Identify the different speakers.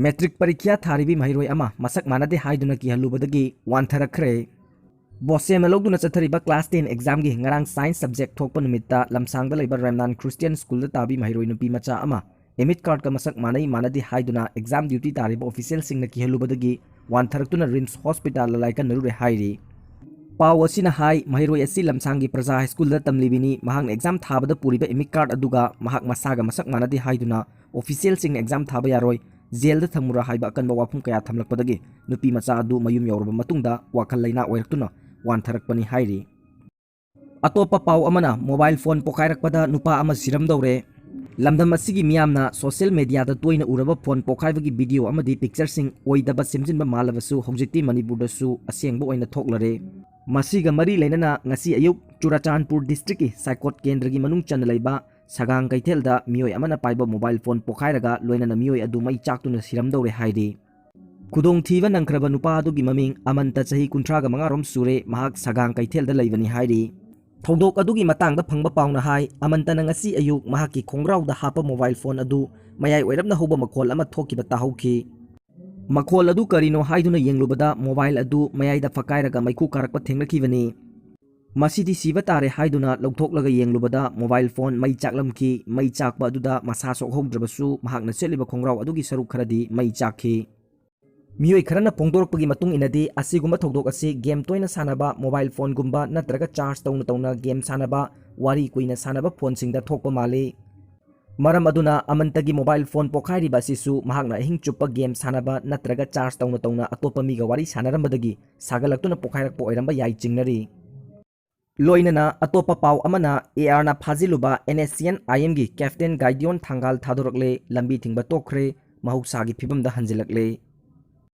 Speaker 1: metric परीक्षा थारीबी महिरोय अमा मसक मानदे हाइदुना की हलुबदगी वानथरखरे बोसेम लौदुना चथरिबा क्लास 10 एग्जाम गी ngarang साइंस सब्जेक्ट थोकप निमित्ता लमसांगदा लेबा रेमनान क्रिश्चियन स्कूल ताबी महिरोय नुपी मचा अमा एमिट कार्ड का मसक मानई मानदे हाइदुना एग्जाम ड्यूटी तारीबा ऑफिशियल सिंगना की हलुबदगी वानथरक्तुना रिम्स हॉस्पिटल लाइका नरुरे हाइरी पाव असिना हाई महिरोय असि लमसांगी प्रजा स्कूल तमलिबिनी महांग एग्जाम थाबदा पुरिबा एमिट कार्ड अदुगा महाक मसागा मसक मानदे हाइदुना ऑफिशियल सिंग एग्जाम थाबा यारोय जेल थमुरा हाइबा अकनबा वाफम कया थमलकपदगी नुपी मचा अदु मयुम यौरबा मतुंगदा वाखल लैना ओइरक्तुना वानथरक्पनी हाइरी अतोपा पाव अमना मोबाइल फोन पोखाइरक्पदा नुपा अमा सिरमदौरे लमदम असिगी मियामना सोशल मीडिया दा तोइना उरबा फोन पोखाइबगी वीडियो अमदी पिक्चर सिंग ओइदबा सिमजिनबा मालबसु हौजिक्ति मणिपुरदसु असेंगबा ओइना थोक्लरे मसिगा मरी लेनना ngasi अयुक चुराचानपुर डिस्ट्रिक्ट की साइकोट केंद्र की मनुंग चन लैबा सगांग कैथेलदा मियोय अमना पाइबा मोबाइल फोन पोखाइरगा लोइना मियोय अदु मई चाक्तुना सिरमदौरे हाइरी खुदोंग थीबा नंख्रबा नुपा अदुगी ममिंग अमंता चही 35 सुरे महाक सगांग कैथेलदा लैबनी हाइरी थौदोक अदुगी मतांगदा फंगबा पाउना हाई अमंतना ngasi अयुक महाकी खोंग्राउदा हापा मोबाइल फोन अदु मयाय ओइरबना होबा मखोल अमा थोकिबा ताहौखी मखोल अदु करिनो हाइदुना येंगलुबदा मोबाइल अदु मयायदा फकाइरगा मैखु कारकपा थेंगनखिबनी मसीदी सीबा तारे हाइदुना लौथोकलगा येंगलुबदा मोबाइल फोन मई चाकलमखी मई चाकबा अदुदा मसा सोकहोद्रबसु महाकना सेलिबा खोंग्राव अदुगी सरुक खरदी मई चाकखी मियोय खरना पोंदोरपगी मतुंग इनदी असिगुम्बा थौदोक असि गेम तोइना सानबा मोबाइल फोन गुम्बा नत्रगा चार्ज तौना गेम सानबा वारी कुइना सानबा फोन सिंगदा थोकपा माले मरम अदुना अमंतगी मोबाइल फोन पोखाइरिबा सिसु महाकना अहिंग चुप्पा गेम सानबा नत्रगा चार्ज तौना अतोपा मीगा वारी सानरमबदगी सागलक्तुना पोखाइरकपा ओइरंबा याइ चिंगनरी लोइनना अतोपा पाव अमना एआरना फाजिलुबा एनएससीएन आईएम की कैप्टन गाइडियन थांगाल थादोरकले लंबी थिंगबा तोखरे महौसागी फिबमदा हंजिलकले